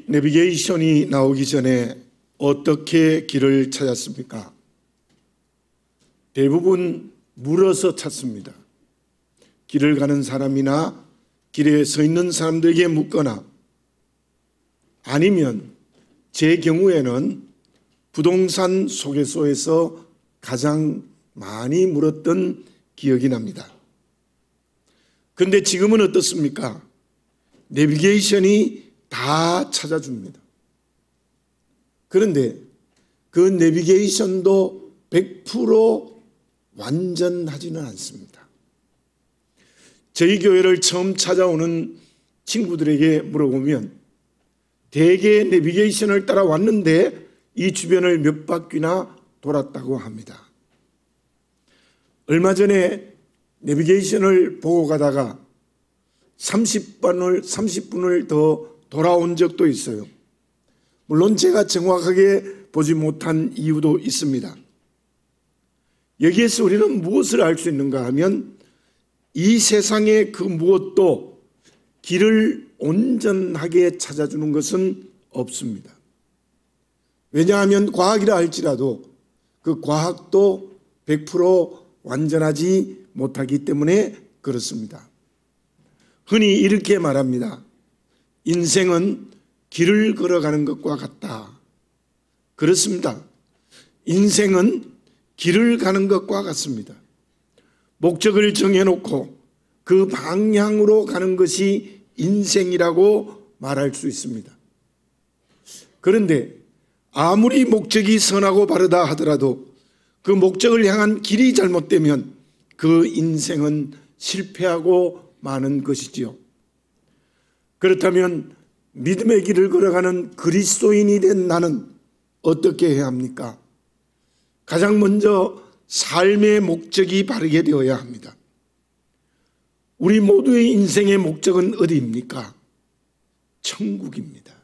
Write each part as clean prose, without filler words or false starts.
내비게이션이 나오기 전에 어떻게 길을 찾았습니까? 대부분 물어서 찾습니다. 길을 가는 사람이나 길에 서 있는 사람들에게 묻거나, 아니면 제 경우에는 부동산 소개소에서 가장 많이 물었던 기억이 납니다. 그런데 지금은 어떻습니까? 내비게이션이 다 찾아줍니다. 그런데 그 내비게이션도 100% 완전하지는 않습니다. 저희 교회를 처음 찾아오는 친구들에게 물어보면 대개 내비게이션을 따라 왔는데 이 주변을 몇 바퀴나 돌았다고 합니다. 얼마 전에 내비게이션을 보고 가다가 30분을 더 돌아온 적도 있어요. 물론 제가 정확하게 보지 못한 이유도 있습니다. 여기에서 우리는 무엇을 알 수 있는가 하면, 이 세상의 그 무엇도 길을 온전하게 찾아주는 것은 없습니다. 왜냐하면 과학이라 할지라도 그 과학도 100% 완전하지 못하기 때문에 그렇습니다. 흔히 이렇게 말합니다. 인생은 길을 걸어가는 것과 같다. 그렇습니다. 인생은 길을 가는 것과 같습니다. 목적을 정해놓고 그 방향으로 가는 것이 인생이라고 말할 수 있습니다. 그런데 아무리 목적이 선하고 바르다 하더라도 그 목적을 향한 길이 잘못되면 그 인생은 실패하고 마는 것이지요. 그렇다면 믿음의 길을 걸어가는 그리스도인이 된 나는 어떻게 해야 합니까? 가장 먼저 삶의 목적이 바르게 되어야 합니다. 우리 모두의 인생의 목적은 어디입니까? 천국입니다.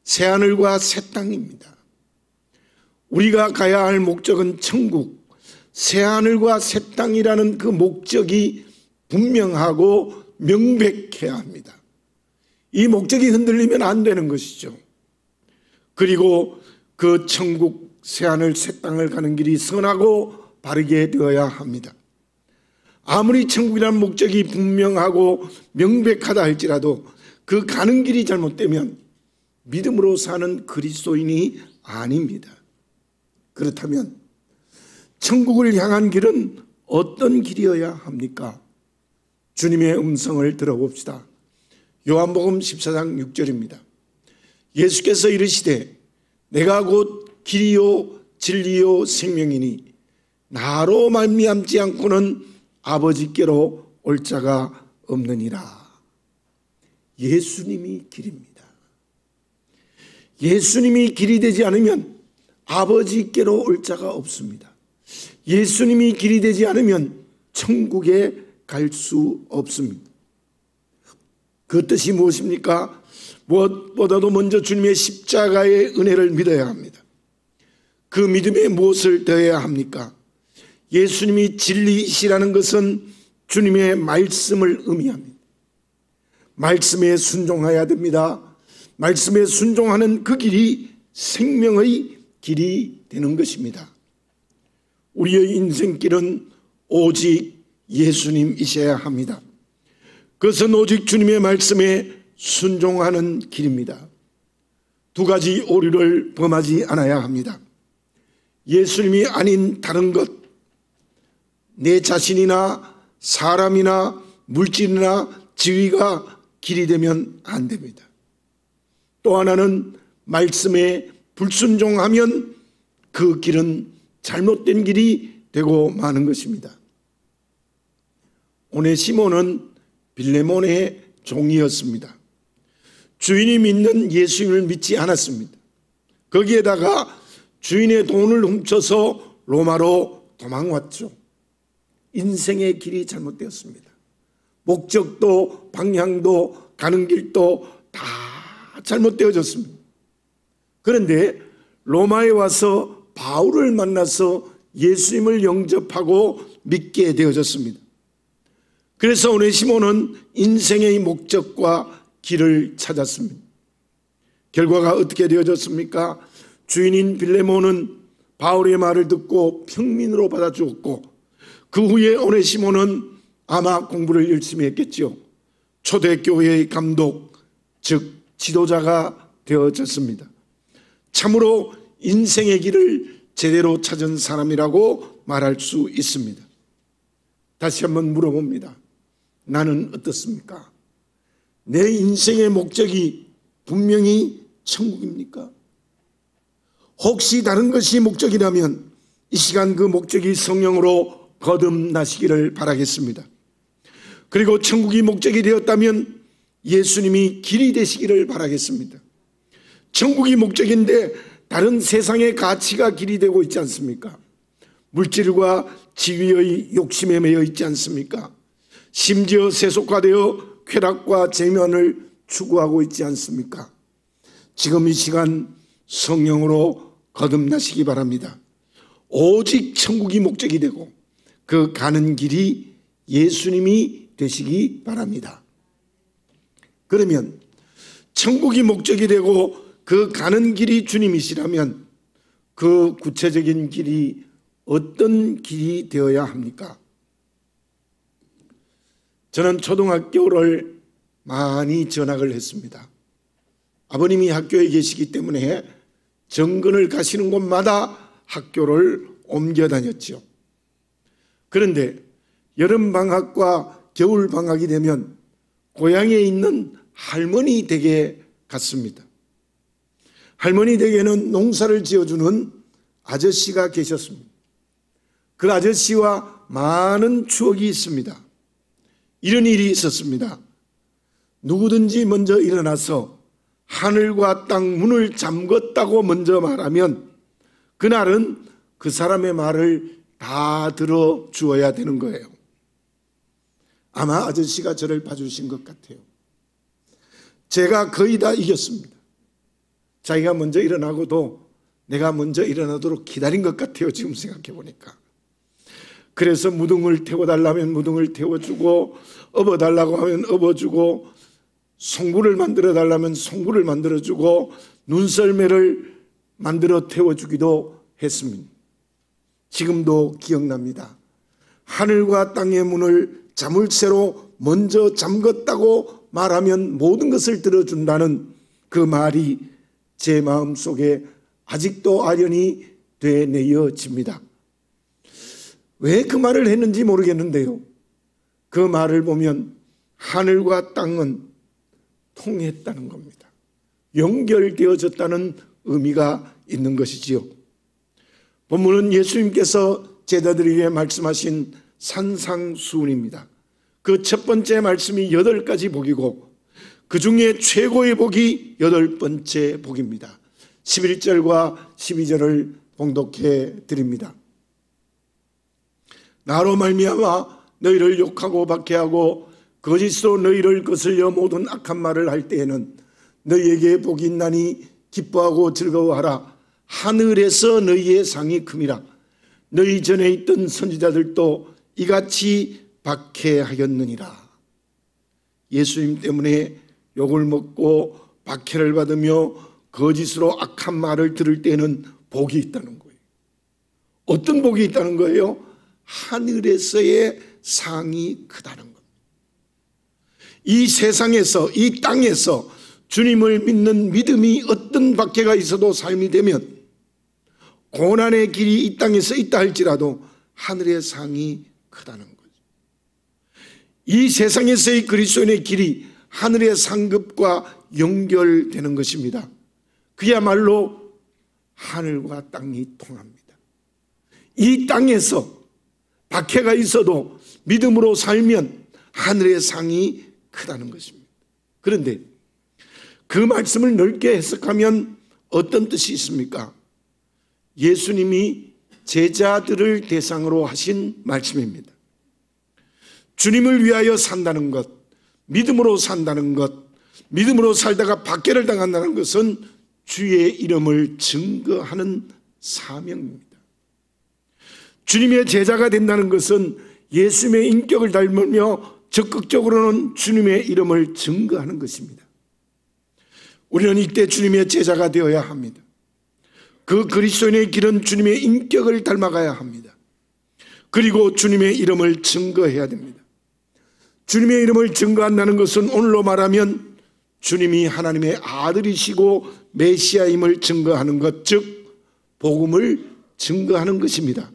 새하늘과 새 땅입니다. 우리가 가야 할 목적은 천국, 새하늘과 새 땅이라는 그 목적이 분명하고 명백해야 합니다. 이 목적이 흔들리면 안 되는 것이죠. 그리고 그 천국, 새하늘, 새 땅을 가는 길이 선하고 바르게 되어야 합니다. 아무리 천국이라는 목적이 분명하고 명백하다 할지라도 그 가는 길이 잘못되면 믿음으로 사는 그리스도인이 아닙니다. 그렇다면 천국을 향한 길은 어떤 길이어야 합니까? 주님의 음성을 들어봅시다. 요한복음 14장 6절입니다. 예수께서 이르시되 내가 곧 길이요 진리요 생명이니 나로 말미암지 않고는 아버지께로 올 자가 없느니라. 예수님이 길입니다. 예수님이 길이 되지 않으면 아버지께로 올 자가 없습니다. 예수님이 길이 되지 않으면 천국에 갈 수 없습니다. 그 뜻이 무엇입니까? 무엇보다도 먼저 주님의 십자가의 은혜를 믿어야 합니다. 그 믿음에 무엇을 더해야 합니까? 예수님이 진리이시라는 것은 주님의 말씀을 의미합니다. 말씀에 순종해야 됩니다. 말씀에 순종하는 그 길이 생명의 길이 되는 것입니다. 우리의 인생길은 오직 예수님이셔야 합니다. 그것은 오직 주님의 말씀에 순종하는 길입니다. 두 가지 오류를 범하지 않아야 합니다. 예수님이 아닌 다른 것, 내 자신이나 사람이나 물질이나 지위가 길이 되면 안 됩니다. 또 하나는 말씀에 불순종하면 그 길은 잘못된 길이 되고 마는 것입니다. 오네시모는 빌레몬의 종이었습니다. 주인이 믿는 예수님을 믿지 않았습니다. 거기에다가 주인의 돈을 훔쳐서 로마로 도망왔죠. 인생의 길이 잘못되었습니다. 목적도 방향도 가는 길도 다 잘못되어졌습니다. 그런데 로마에 와서 바울을 만나서 예수님을 영접하고 믿게 되어졌습니다. 그래서 오네시모는 인생의 목적과 길을 찾았습니다. 결과가 어떻게 되어졌습니까? 주인인 빌레몬은 바울의 말을 듣고 평민으로 받아주었고, 그 후에 오네시모는 아마 공부를 열심히 했겠지요. 초대교회의 감독, 즉 지도자가 되어졌습니다. 참으로 인생의 길을 제대로 찾은 사람이라고 말할 수 있습니다. 다시 한번 물어봅니다. 나는 어떻습니까? 내 인생의 목적이 분명히 천국입니까? 혹시 다른 것이 목적이라면 이 시간 그 목적이 성령으로 거듭나시기를 바라겠습니다. 그리고 천국이 목적이 되었다면 예수님이 길이 되시기를 바라겠습니다. 천국이 목적인데 다른 세상의 가치가 길이 되고 있지 않습니까? 물질과 지위의 욕심에 매여 있지 않습니까? 심지어 세속화되어 쾌락과 재면을 추구하고 있지 않습니까? 지금 이 시간 성령으로 거듭나시기 바랍니다. 오직 천국이 목적이 되고 그 가는 길이 예수님이 되시기 바랍니다. 그러면 천국이 목적이 되고 그 가는 길이 주님이시라면 그 구체적인 길이 어떤 길이 되어야 합니까? 저는 초등학교를 많이 전학을 했습니다. 아버님이 학교에 계시기 때문에 정근을 가시는 곳마다 학교를 옮겨 다녔죠. 그런데 여름방학과 겨울방학이 되면 고향에 있는 할머니 댁에 갔습니다. 할머니 댁에는 농사를 지어주는 아저씨가 계셨습니다. 그 아저씨와 많은 추억이 있습니다. 이런 일이 있었습니다. 누구든지 먼저 일어나서 하늘과 땅 문을 잠궜다고 먼저 말하면 그날은 그 사람의 말을 다 들어주어야 되는 거예요. 아마 아저씨가 저를 봐주신 것 같아요. 제가 거의 다 이겼습니다. 자기가 먼저 일어나고도 내가 먼저 일어나도록 기다린 것 같아요. 지금 생각해 보니까. 그래서 무등을 태워달라면 무등을 태워주고, 업어달라고 하면 업어주고, 송구를 만들어달라면 송구를 만들어주고, 눈썰매를 만들어 태워주기도 했습니다. 지금도 기억납니다. 하늘과 땅의 문을 자물쇠로 먼저 잠궜다고 말하면 모든 것을 들어준다는 그 말이 제 마음속에 아직도 아련히 되뇌어집니다. 왜 그 말을 했는지 모르겠는데요. 그 말을 보면 하늘과 땅은 통했다는 겁니다. 연결되어졌다는 의미가 있는 것이지요. 본문은 예수님께서 제자들에게 말씀하신 산상수훈입니다. 그 첫 번째 말씀이 8가지 복이고 그 중에 최고의 복이 8번째 복입니다. 11절과 12절을 봉독해 드립니다. 나로 말미암아 너희를 욕하고 박해하고 거짓으로 너희를 거슬려 모든 악한 말을 할 때에는 너희에게 복이 있나니 기뻐하고 즐거워하라. 하늘에서 너희의 상이 큼이라. 너희 전에 있던 선지자들도 이같이 박해하였느니라. 예수님 때문에 욕을 먹고 박해를 받으며 거짓으로 악한 말을 들을 때는 복이 있다는 거예요. 어떤 복이 있다는 거예요? 하늘에서의 상이 크다는 겁니다. 이 세상에서, 이 땅에서 주님을 믿는 믿음이 어떤 박해가 있어도 삶이 되면 고난의 길이 이 땅에서 있다 할지라도 하늘의 상이 크다는 거죠. 이 세상에서의 그리스도인의 길이 하늘의 상급과 연결되는 것입니다. 그야말로 하늘과 땅이 통합니다. 이 땅에서 박해가 있어도 믿음으로 살면 하늘의 상이 크다는 것입니다. 그런데 그 말씀을 넓게 해석하면 어떤 뜻이 있습니까? 예수님이 제자들을 대상으로 하신 말씀입니다. 주님을 위하여 산다는 것, 믿음으로 산다는 것, 믿음으로 살다가 박해를 당한다는 것은 주의 이름을 증거하는 사명입니다. 주님의 제자가 된다는 것은 예수님의 인격을 닮으며 적극적으로는 주님의 이름을 증거하는 것입니다. 우리는 이때 주님의 제자가 되어야 합니다. 그 그리스도인의 길은 주님의 인격을 닮아가야 합니다. 그리고 주님의 이름을 증거해야 됩니다. 주님의 이름을 증거한다는 것은 오늘로 말하면 주님이 하나님의 아들이시고 메시아임을 증거하는 것, 즉 복음을 증거하는 것입니다.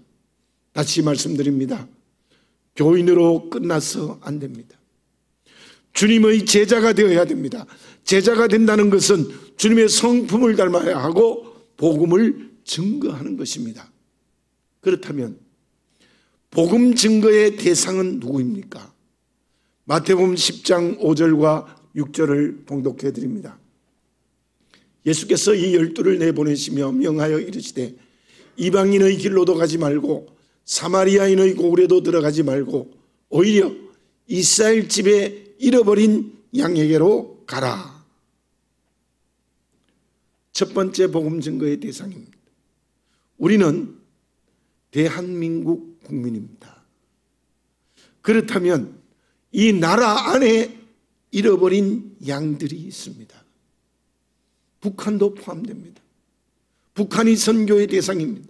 다시 말씀드립니다. 교인으로 끝나서 안 됩니다. 주님의 제자가 되어야 됩니다. 제자가 된다는 것은 주님의 성품을 닮아야 하고 복음을 증거하는 것입니다. 그렇다면 복음 증거의 대상은 누구입니까? 마태복음 10장 5절과 6절을 봉독해 드립니다. 예수께서 이 12를 내보내시며 명하여 이르시되 이방인의 길로도 가지 말고 사마리아인의 고을에도 들어가지 말고 오히려 이스라엘 집에 잃어버린 양에게로 가라. 첫 번째 복음 증거의 대상입니다. 우리는 대한민국 국민입니다. 그렇다면 이 나라 안에 잃어버린 양들이 있습니다. 북한도 포함됩니다. 북한이 선교의 대상입니다.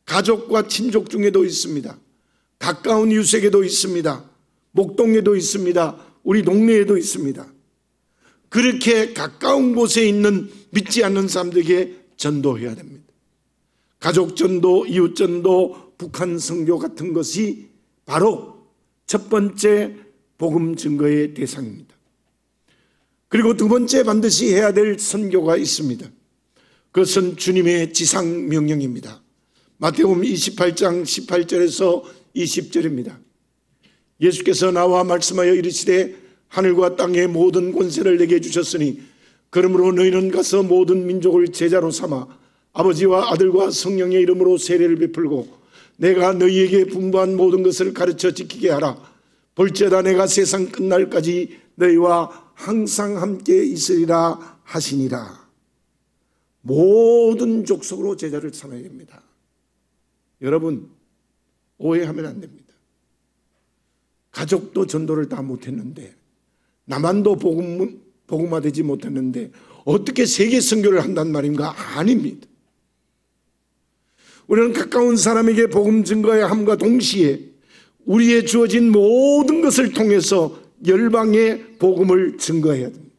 가족과 친족 중에도 있습니다. 가까운 이웃에게도 있습니다. 목동에도 있습니다. 우리 동네에도 있습니다. 그렇게 가까운 곳에 있는 믿지 않는 사람들에게 전도해야 됩니다. 가족 전도, 이웃 전도, 북한 선교 같은 것이 바로 첫 번째 복음 증거의 대상입니다. 그리고 두 번째 반드시 해야 될 선교가 있습니다. 그것은 주님의 지상 명령입니다. 마태복음 28장 18절에서 20절입니다. 예수께서 나와 말씀하여 이르시되 하늘과 땅의 모든 권세를 내게 주셨으니 그러므로 너희는 가서 모든 민족을 제자로 삼아 아버지와 아들과 성령의 이름으로 세례를 베풀고 내가 너희에게 분부한 모든 것을 가르쳐 지키게 하라. 볼지어다 내가 세상 끝날까지 너희와 항상 함께 있으리라 하시니라. 모든 족속으로 제자를 삼아야 됩니다. 여러분, 오해하면 안 됩니다. 가족도 전도를 다 못했는데, 남한도 복음화되지 못했는데 어떻게 세계 선교를 한단 말인가? 아닙니다. 우리는 가까운 사람에게 복음 증거해야 함과 동시에 우리의 주어진 모든 것을 통해서 열방의 복음을 증거해야 됩니다.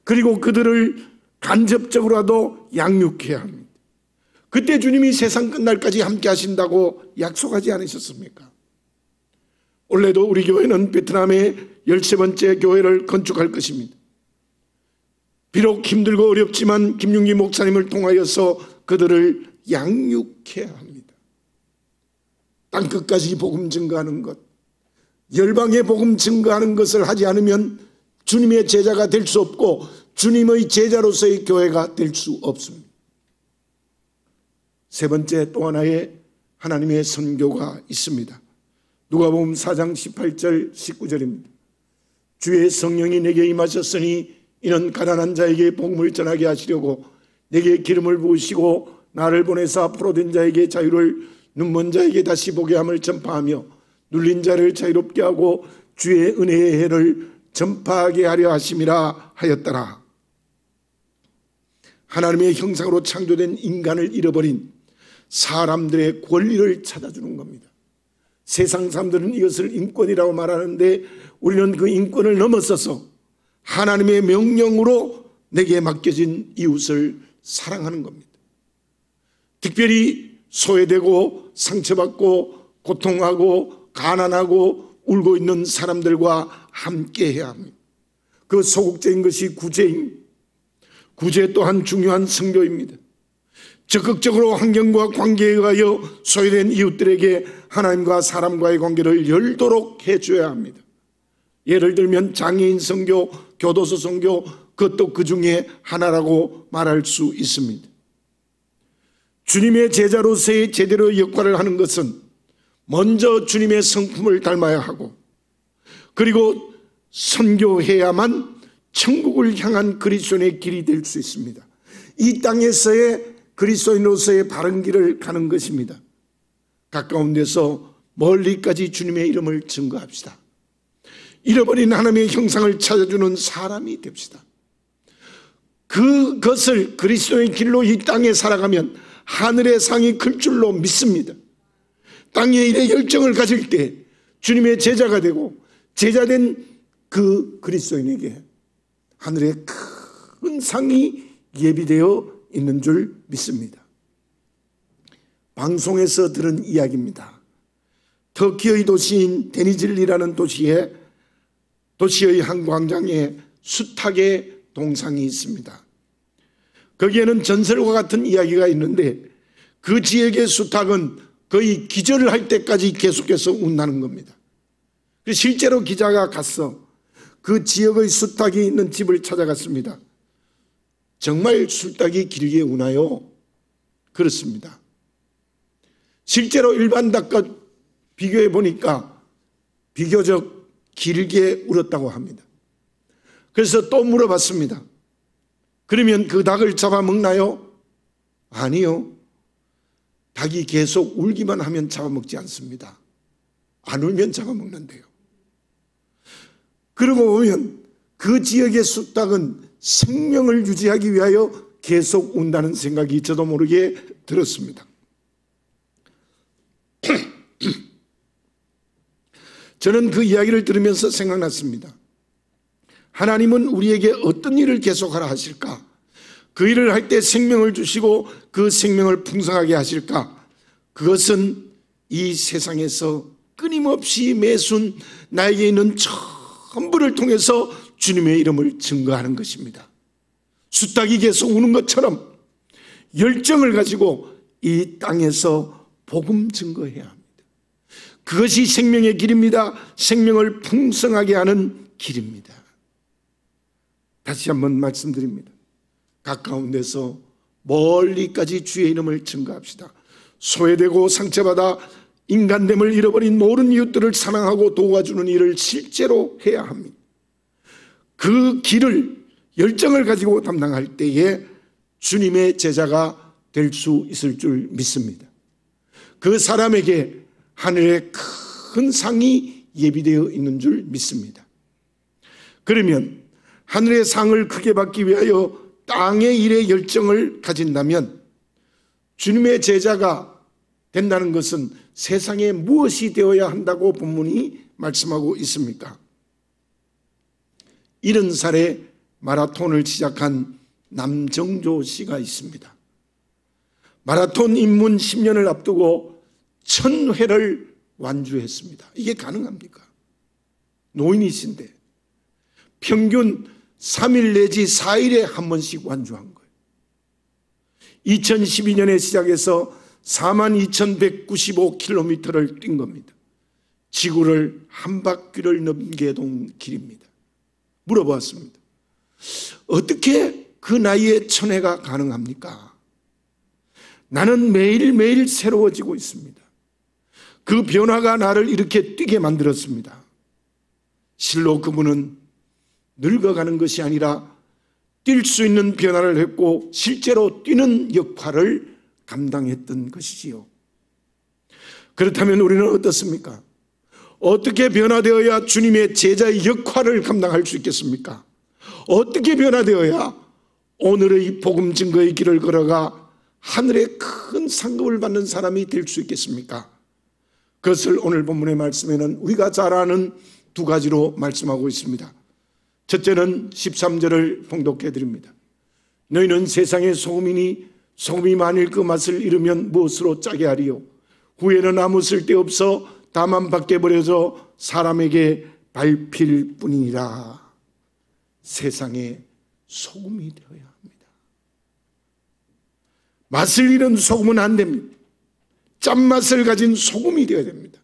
그리고 그들을 간접적으로라도 양육해야 합니다. 그때 주님이 세상 끝날까지 함께 하신다고 약속하지 않으셨습니까? 올해도 우리 교회는 베트남의 13번째 교회를 건축할 것입니다. 비록 힘들고 어렵지만 김윤기 목사님을 통하여서 그들을 양육해야 합니다. 땅끝까지 복음 증거하는 것, 열방의 복음 증거하는 것을 하지 않으면 주님의 제자가 될 수 없고 주님의 제자로서의 교회가 될 수 없습니다. 세 번째 또 하나의 하나님의 선교가 있습니다. 누가복음 4장 18절 19절입니다. 주의 성령이 내게 임하셨으니 이는 가난한 자에게 복음을 전하게 하시려고 내게 기름을 부으시고 나를 보내사 포로된 자에게 자유를, 눈먼 자에게 다시 보게 함을 전파하며 눌린 자를 자유롭게 하고 주의 은혜의 해를 전파하게 하려 하심이라 하였더라. 하나님의 형상으로 창조된 인간을 잃어버린 사람들의 권리를 찾아주는 겁니다. 세상 사람들은 이것을 인권이라고 말하는데 우리는 그 인권을 넘어서서 하나님의 명령으로 내게 맡겨진 이웃을 사랑하는 겁니다. 특별히 소외되고 상처받고 고통하고 가난하고 울고 있는 사람들과 함께 해야 합니다. 그 소극적인 것이 구제입니다. 구제 또한 중요한 선교입니다. 적극적으로 환경과 관계에 의하여 소외된 이웃들에게 하나님과 사람과의 관계를 열도록 해줘야 합니다. 예를 들면 장애인 선교, 교도소 선교, 그것도 그 중에 하나라고 말할 수 있습니다. 주님의 제자로서의 제대로 역할을 하는 것은 먼저 주님의 성품을 닮아야 하고 그리고 선교해야만 천국을 향한 그리스도인의 길이 될 수 있습니다. 이 땅에서의 그리스도인으로서의 바른 길을 가는 것입니다. 가까운 데서 멀리까지 주님의 이름을 증거합시다. 잃어버린 하나님의 형상을 찾아주는 사람이 됩시다. 그것을 그리스도의 길로 이 땅에 살아가면 하늘의 상이 클 줄로 믿습니다. 땅에 일에 열정을 가질 때 주님의 제자가 되고 제자된 그 그리스도인에게 하늘의 큰 상이 예비되어 있는 줄 믿습니다. 방송에서 들은 이야기입니다. 터키의 도시인 데니즐리라는 도시의 한 광장에 수탉의 동상이 있습니다. 거기에는 전설과 같은 이야기가 있는데 그 지역의 수탉은 거의 기절을 할 때까지 계속해서 운다는 겁니다. 실제로 기자가 가서 그 지역의 수탉이 있는 집을 찾아갔습니다. 정말 수탉이 길게 우나요? 그렇습니다. 실제로 일반 닭과 비교해 보니까 비교적 길게 울었다고 합니다. 그래서 또 물어봤습니다. 그러면 그 닭을 잡아먹나요? 아니요. 닭이 계속 울기만 하면 잡아먹지 않습니다. 안 울면 잡아먹는데요. 그러고 보면 그 지역의 수탉은 생명을 유지하기 위하여 계속 운다는 생각이 저도 모르게 들었습니다. 저는 그 이야기를 들으면서 생각났습니다. 하나님은 우리에게 어떤 일을 계속하라 하실까? 그 일을 할 때 생명을 주시고 그 생명을 풍성하게 하실까? 그것은 이 세상에서 끊임없이 매순 나에게 있는 전부를 통해서 주님의 이름을 증거하는 것입니다. 수탉이 계속 우는 것처럼 열정을 가지고 이 땅에서 복음 증거해야 합니다. 그것이 생명의 길입니다. 생명을 풍성하게 하는 길입니다. 다시 한번 말씀드립니다. 가까운 데서 멀리까지 주의 이름을 증거합시다. 소외되고 상처받아 인간됨을 잃어버린 모든 이웃들을 사랑하고 도와주는 일을 실제로 해야 합니다. 그 길을 열정을 가지고 담당할 때에 주님의 제자가 될 수 있을 줄 믿습니다. 그 사람에게 하늘의 큰 상이 예비되어 있는 줄 믿습니다. 그러면 하늘의 상을 크게 받기 위하여 땅의 일에 열정을 가진다면 주님의 제자가 된다는 것은 세상에 무엇이 되어야 한다고 본문이 말씀하고 있습니까? 70살에 마라톤을 시작한 남정조 씨가 있습니다. 마라톤 입문 10년을 앞두고 1000회를 완주했습니다. 이게 가능합니까? 노인이신데 평균 3일 내지 4일에 한 번씩 완주한 거예요. 2012년에 시작해서 42,195km를 뛴 겁니다. 지구를 한 바퀴를 넘게돈 길입니다. 물어보았습니다. 어떻게 그 나이에 1000회가 가능합니까? 나는 매일매일 새로워지고 있습니다. 그 변화가 나를 이렇게 뛰게 만들었습니다. 실로 그분은 늙어가는 것이 아니라 뛸 수 있는 변화를 했고 실제로 뛰는 역할을 감당했던 것이지요. 그렇다면 우리는 어떻습니까? 어떻게 변화되어야 주님의 제자의 역할을 감당할 수 있겠습니까? 어떻게 변화되어야 오늘의 복음 증거의 길을 걸어가 하늘의 큰 상급을 받는 사람이 될 수 있겠습니까? 그것을 오늘 본문의 말씀에는 우리가 잘 아는 두 가지로 말씀하고 있습니다. 첫째는 13절을 봉독해 드립니다. 너희는 세상의 소금이니 소금이 만일 그 맛을 잃으면 무엇으로 짜게 하리요? 후에는 아무 쓸데없어 다만 밖에 버려져 사람에게 밟힐 뿐이니라. 세상의 소금이 되어야 합니다. 맛을 잃은 소금은 안 됩니다. 짠맛을 가진 소금이 되어야 됩니다.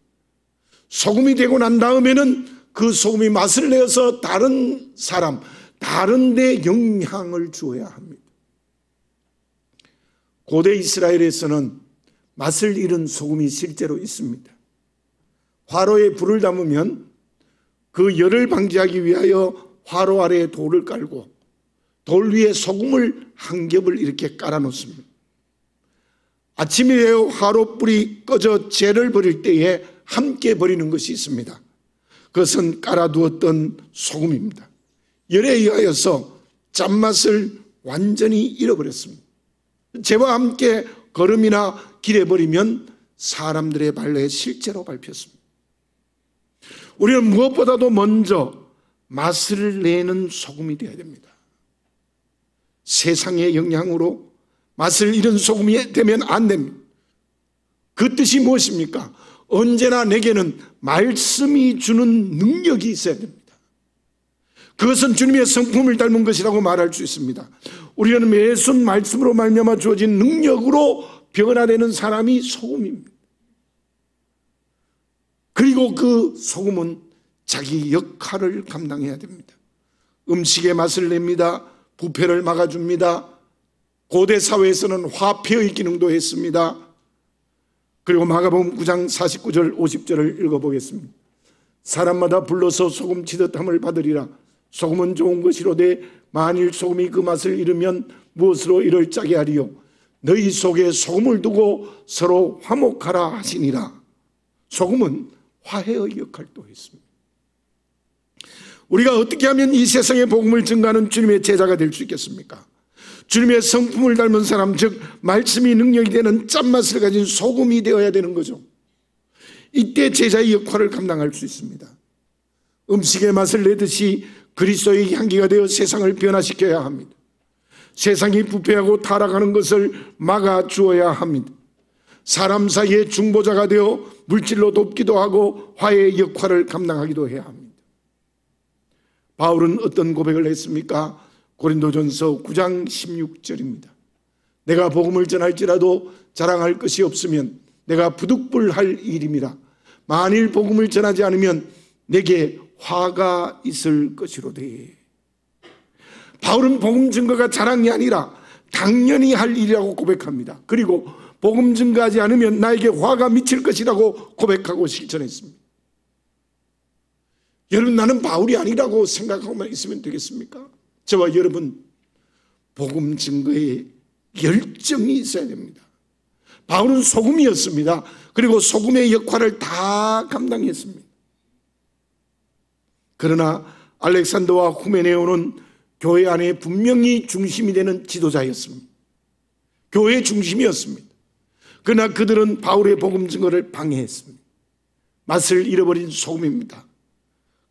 소금이 되고 난 다음에는 그 소금이 맛을 내어서 다른 사람, 다른 데 영향을 주어야 합니다. 고대 이스라엘에서는 맛을 잃은 소금이 실제로 있습니다. 화로에 불을 담으면 그 열을 방지하기 위하여 화로 아래에 돌을 깔고 돌 위에 소금을 한 겹을 이렇게 깔아 놓습니다. 아침이 되어 화로불이 꺼져 재를 버릴 때에 함께 버리는 것이 있습니다. 그것은 깔아두었던 소금입니다. 열에 의하여서 짠맛을 완전히 잃어버렸습니다. 죄와 함께 걸음이나 길에 버리면 사람들의 발레에 실제로 밟혔습니다. 우리는 무엇보다도 먼저 맛을 내는 소금이 되어야 됩니다. 세상의 영향으로 맛을 잃은 소금이 되면 안 됩니다. 그 뜻이 무엇입니까? 언제나 내게는 말씀이 주는 능력이 있어야 됩니다. 그것은 주님의 성품을 닮은 것이라고 말할 수 있습니다. 우리는 매순 말씀으로 말미암아 주어진 능력으로 변화되는 사람이 소금입니다. 그리고 그 소금은 자기 역할을 감당해야 됩니다. 음식의 맛을 냅니다. 부패를 막아줍니다. 고대 사회에서는 화폐의 기능도 했습니다. 그리고 마가복음 9장 49절 50절을 읽어보겠습니다. 사람마다 불러서 소금 치듯함을 받으리라. 소금은 좋은 것이로되 만일 소금이 그 맛을 잃으면 무엇으로 이를 짜게 하리요. 너희 속에 소금을 두고 서로 화목하라 하시니라. 소금은 화해의 역할도 했습니다. 우리가 어떻게 하면 이 세상의 복음을 증거하는 주님의 제자가 될 수 있겠습니까? 주님의 성품을 닮은 사람, 즉 말씀이 능력이 되는 짠맛을 가진 소금이 되어야 되는 거죠. 이때 제자의 역할을 감당할 수 있습니다. 음식의 맛을 내듯이 그리스도의 향기가 되어 세상을 변화시켜야 합니다. 세상이 부패하고 타락하는 것을 막아주어야 합니다. 사람 사이의 중보자가 되어 물질로 돕기도 하고 화해의 역할을 감당하기도 해야 합니다. 바울은 어떤 고백을 했습니까? 고린도전서 9장 16절입니다. 내가 복음을 전할지라도 자랑할 것이 없으면 내가 부득불할 일임이라. 만일 복음을 전하지 않으면 내게 화가 있을 것이로되. 바울은 복음 증거가 자랑이 아니라 당연히 할 일이라고 고백합니다. 그리고 복음 증거하지 않으면 나에게 화가 미칠 것이라고 고백하고 실천했습니다. 여러분, 나는 바울이 아니라고 생각하고만 있으면 되겠습니까? 저와 여러분, 복음 증거에 열정이 있어야 됩니다. 바울은 소금이었습니다. 그리고 소금의 역할을 다 감당했습니다. 그러나 알렉산더와 후메네오는 교회 안에 분명히 중심이 되는 지도자였습니다. 교회의 중심이었습니다. 그러나 그들은 바울의 복음 증거를 방해했습니다. 맛을 잃어버린 소금입니다.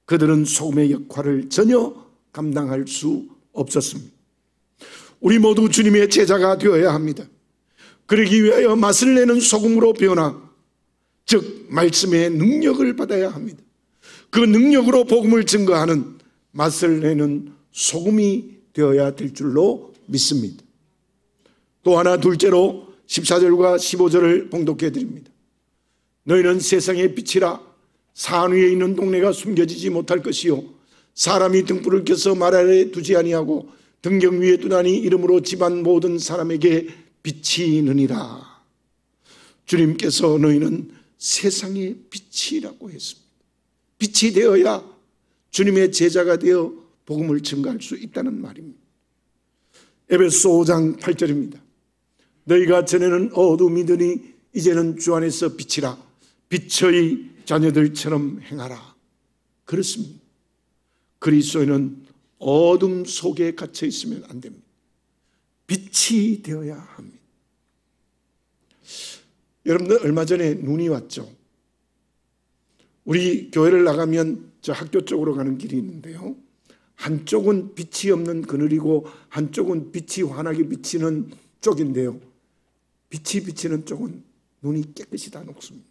그들은 소금의 역할을 전혀 감당할 수 없었습니다. 우리 모두 주님의 제자가 되어야 합니다. 그러기 위하여 맛을 내는 소금으로 변화, 즉 말씀의 능력을 받아야 합니다. 그 능력으로 복음을 증거하는 맛을 내는 소금이 되어야 될 줄로 믿습니다. 또 하나, 둘째로 14절과 15절을 봉독해 드립니다. 너희는 세상의 빛이라. 산 위에 있는 동네가 숨겨지지 못할 것이요 사람이 등불을 켜서 말 아래 두지 아니하고 등경 위에 두나니 이름으로 집안 모든 사람에게 빛이 있느니라. 주님께서 너희는 세상의 빛이라고 했습니다. 빛이 되어야 주님의 제자가 되어 복음을 증거할 수 있다는 말입니다. 에베소 5장 8절입니다. 너희가 전에는 어둠이더니 이제는 주 안에서 빛이라. 빛의 자녀들처럼 행하라. 그렇습니다. 그리스도인은 어둠 속에 갇혀 있으면 안 됩니다. 빛이 되어야 합니다. 여러분들, 얼마 전에 눈이 왔죠. 우리 교회를 나가면 저 학교 쪽으로 가는 길이 있는데요, 한쪽은 빛이 없는 그늘이고 한쪽은 빛이 환하게 비치는 쪽인데요, 빛이 비치는 쪽은 눈이 깨끗이 다 녹습니다.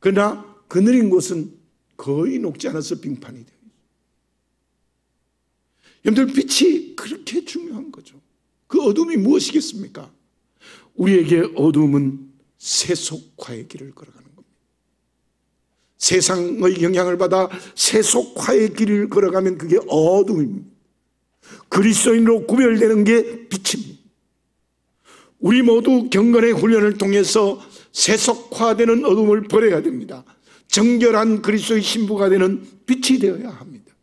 그러나 그늘인 곳은 거의 녹지 않아서 빙판이 돼요. 여러분들, 빛이 그렇게 중요한 거죠. 그 어둠이 무엇이겠습니까? 우리에게 어둠은 세속화의 길을 걸어가는 겁니다. 세상의 영향을 받아 세속화의 길을 걸어가면 그게 어둠입니다. 그리스도인으로 구별되는 게 빛입니다. 우리 모두 경건의 훈련을 통해서 세속화되는 어둠을 버려야 됩니다. 정결한 그리스도의 신부가 되는 빛이 되어야 합니다.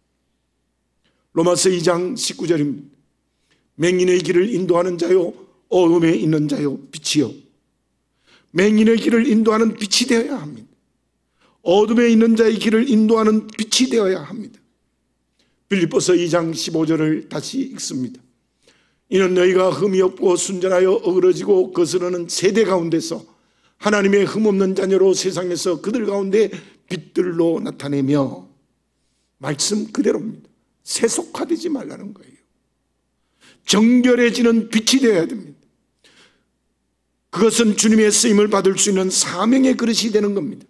로마서 2장 19절입니다. 맹인의 길을 인도하는 자요 어둠에 있는 자요 빛이요. 맹인의 길을 인도하는 빛이 되어야 합니다. 어둠에 있는 자의 길을 인도하는 빛이 되어야 합니다. 빌립보서 2장 15절을 다시 읽습니다. 이는 너희가 흠이 없고 순전하여 어그러지고 거스르는 세대 가운데서 하나님의 흠없는 자녀로 세상에서 그들 가운데 빛들로 나타내며, 말씀 그대로입니다. 세속화되지 말라는 거예요. 정결해지는 빛이 되어야 됩니다. 그것은 주님의 쓰임을 받을 수 있는 사명의 그릇이 되는 겁니다.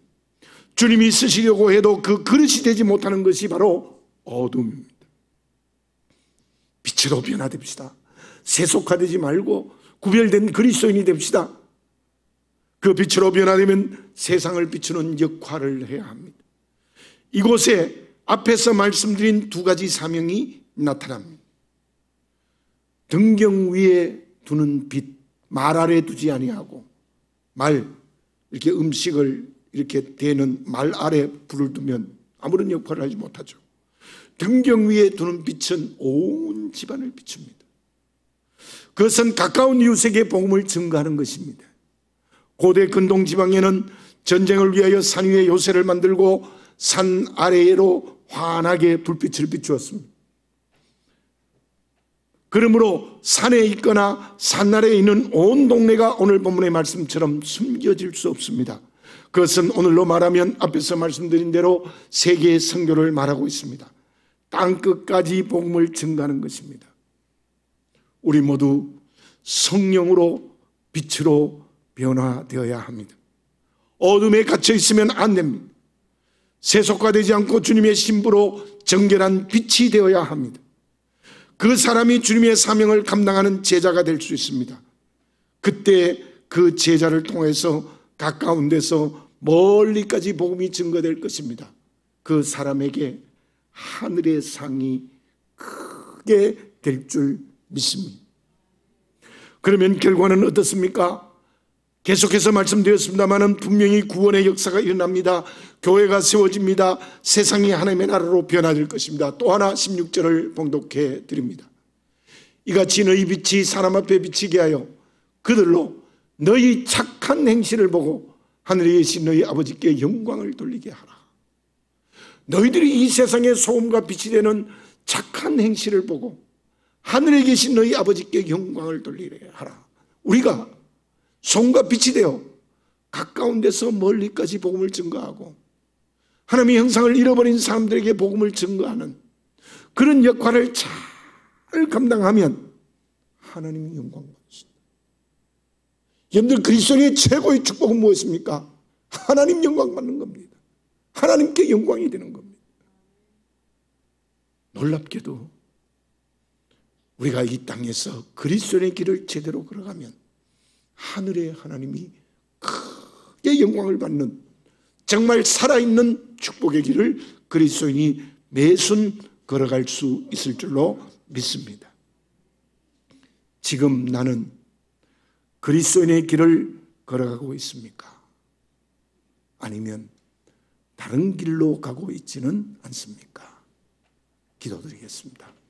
주님이 쓰시려고 해도 그 그릇이 되지 못하는 것이 바로 어둠입니다. 빛으로 변화됩시다. 세속화되지 말고 구별된 그리스도인이 됩시다. 그 빛으로 변화되면 세상을 비추는 역할을 해야 합니다. 이곳에 앞에서 말씀드린 두 가지 사명이 나타납니다. 등경 위에 두는 빛, 말 아래 두지 아니하고, 말, 이렇게 음식을 이렇게 대는 말 아래 불을 두면 아무런 역할을 하지 못하죠. 등경 위에 두는 빛은 온 집안을 비춥니다. 그것은 가까운 이웃에게 복음을 증거하는 것입니다. 고대 근동 지방에는 전쟁을 위하여 산 위에 요새를 만들고 산 아래로 환하게 불빛을 비추었습니다. 그러므로 산에 있거나 산 아래에 있는 온 동네가 오늘 본문의 말씀처럼 숨겨질 수 없습니다. 그것은 오늘로 말하면 앞에서 말씀드린 대로 세계의 선교를 말하고 있습니다. 땅끝까지 복음을 증가하는 것입니다. 우리 모두 성령으로 빛으로 변화되어야 합니다. 어둠에 갇혀 있으면 안 됩니다. 세속화되지 않고 주님의 신부로 정결한 빛이 되어야 합니다. 그 사람이 주님의 사명을 감당하는 제자가 될 수 있습니다. 그때 그 제자를 통해서 가까운 데서 멀리까지 복음이 증거될 것입니다. 그 사람에게 하늘의 상이 크게 될 줄 믿습니다. 그러면 결과는 어떻습니까? 계속해서 말씀드렸습니다만 분명히 구원의 역사가 일어납니다. 교회가 세워집니다. 세상이 하나님의 나라로 변화될 것입니다. 또 하나 16절을 봉독해 드립니다. 이같이 너희 빛이 사람 앞에 비치게 하여 그들로 너희 착한 행실을 보고 하늘에 계신 너희 아버지께 영광을 돌리게 하라. 너희들이 이 세상의 소음과 빛이 되는 착한 행실을 보고 하늘에 계신 너희 아버지께 영광을 돌리게 하라. 우리가 소음과 빛이 되어 가까운 데서 멀리까지 복음을 증거하고 하나님의 형상을 잃어버린 사람들에게 복음을 증거하는 그런 역할을 잘 감당하면 하나님의 영광 받습니다. 여러분들 그리스도인의 최고의 축복은 무엇입니까? 하나님 영광 받는 겁니다. 하나님께 영광이 되는 겁니다. 놀랍게도 우리가 이 땅에서 그리스도의 길을 제대로 걸어가면 하늘의 하나님이 크게 영광을 받는 정말 살아있는 축복의 길을 그리스도인이 매순 걸어갈 수 있을 줄로 믿습니다. 지금 나는 그리스도인의 길을 걸어가고 있습니까? 아니면 다른 길로 가고 있지는 않습니까? 기도드리겠습니다.